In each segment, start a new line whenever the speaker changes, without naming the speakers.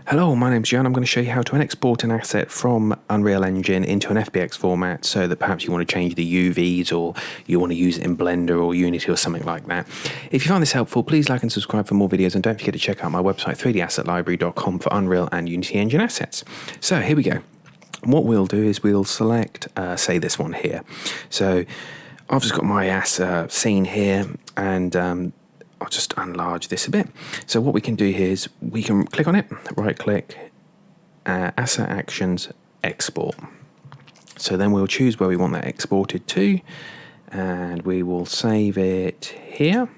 Hello, my name's Jan. I'm going to show you how to export an asset from Unreal Engine into an FBX format so that perhaps you want to change the UVs or you want to use it in Blender or Unity or something like that. If you find this helpful, please like and subscribe for more videos, and don't forget to check out my website 3dassetlibrary.com for Unreal and Unity Engine assets. So here we go. What we'll do is we'll select, say, this one here. So I've just got my scene here, and I'll just enlarge this a bit. So what we can do here is we can click on it, right click, Asset Actions, Export. So then we'll choose where we want that exported to, and we will save it here.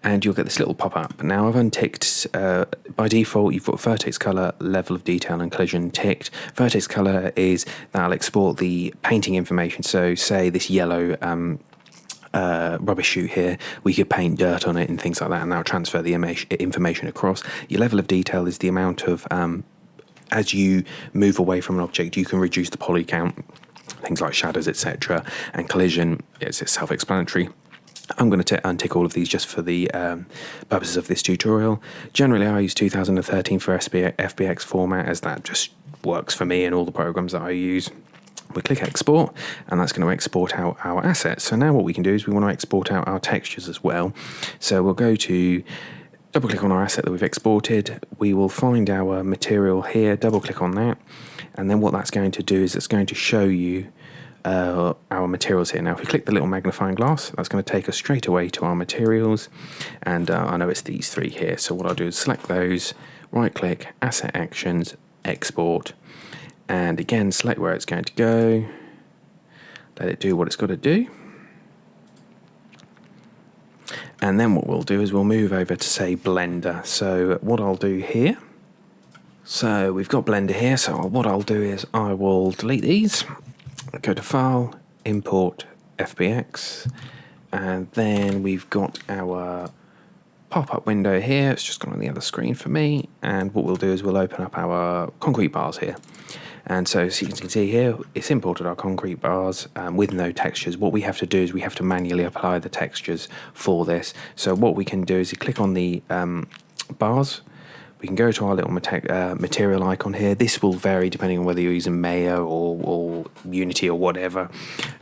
And you'll get this little pop-up. Now I've unticked, by default you've got vertex color, level of detail and collision ticked. Vertex color is that'll export the painting information. So say this yellow rubber chute here, we could paint dirt on it and things like that, and that'll transfer the information across. Your level of detail is the amount of, as you move away from an object, you can reduce the poly count, things like shadows, etc. And collision, it's self-explanatory. I'm going to untick all of these just for the purposes of this tutorial. Generally, I use 2013 for FBX format, as that just works for me and all the programs that I use. We click export, and that's going to export out our assets. So now what we can do is we want to export out our textures as well. So we'll go to double click on our asset that we've exported. We will find our material here, double click on that, and then what that's going to do is it's going to show you our materials here. Now if we click the little magnifying glass, that's going to take us straight away to our materials, and I know it's these three here. So what I'll do is select those, right click, Asset Actions, Export, and again select where it's going to go, let it do what it's got to do, and then what we'll do is we'll move over to, say, Blender. So what I'll do here, so we've got Blender here, so what I'll do is I will delete these, go to File, Import FBX, and then we've got our pop-up window here. It's just gone on the other screen for me, and what we'll do is we'll open up our concrete bars here. And so you can see here, it's imported our concrete bars with no textures. What we have to do is we have to manually apply the textures for this. So what we can do is you click on the bars, we can go to our little material icon here. This will vary depending on whether you're using Maya or Unity or whatever.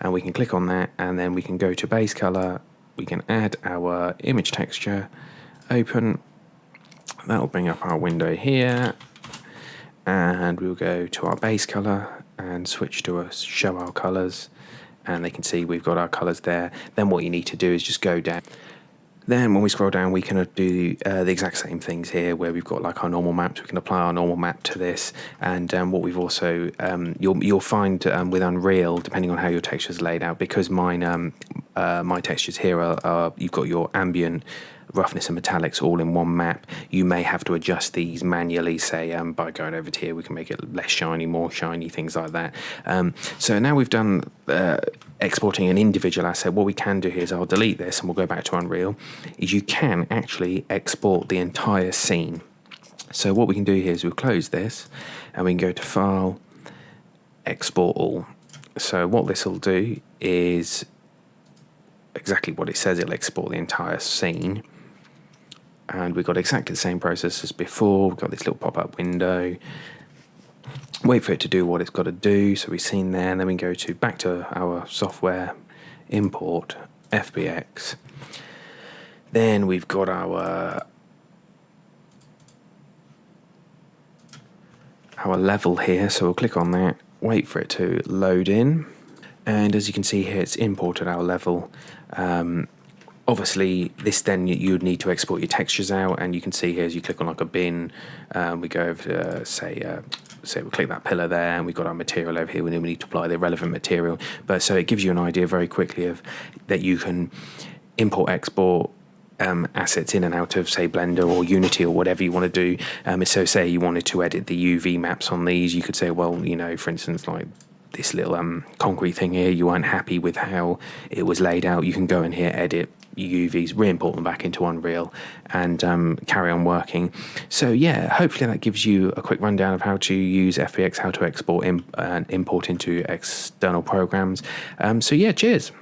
And we can click on that, and then we can go to base color, we can add our image texture, open, that'll bring up our window here, and we'll go to our base color and switch to show our colors, and they can see we've got our colors there. Then what you need to do is just go down. Then when we scroll down, we can do the exact same things here, where we've got like our normal maps. We can apply our normal map to this, and what we've also you'll find with Unreal, depending on how your textures are laid out, because mine my textures here are you've got your ambient, roughness and metallics all in one map. You may have to adjust these manually, say by going over to here, we can make it less shiny, more shiny, things like that. So now we've done exporting an individual asset. What we can do here is I'll delete this and we'll go back to Unreal, is you can actually export the entire scene. So what we can do here is we'll close this and we can go to File, Export All. So what this will do is exactly what it says, it'll export the entire scene. And we've got exactly the same process as before. We've got this little pop-up window, wait for it to do what it's got to do. So we've seen there, and then we go to back to our software, import FBX. Then we've got our level here, so we'll click on that, wait for it to load in, and as you can see here, it's imported our level. Obviously, this then you'd need to export your textures out, and you can see here as you click on like a bin, we go over to say we click that pillar there, and we've got our material over here. We need to apply the relevant material. But so it gives you an idea very quickly of that you can import, export assets in and out of, say, Blender or Unity or whatever you want to do. So say you wanted to edit the UV maps on these, you could say, well, you know, for instance, like this little concrete thing here, you weren't happy with how it was laid out, you can go in here, edit UVs, re-import them back into Unreal, and carry on working. So yeah, hopefully that gives you a quick rundown of how to use FBX, how to export and import into external programs. So yeah, cheers.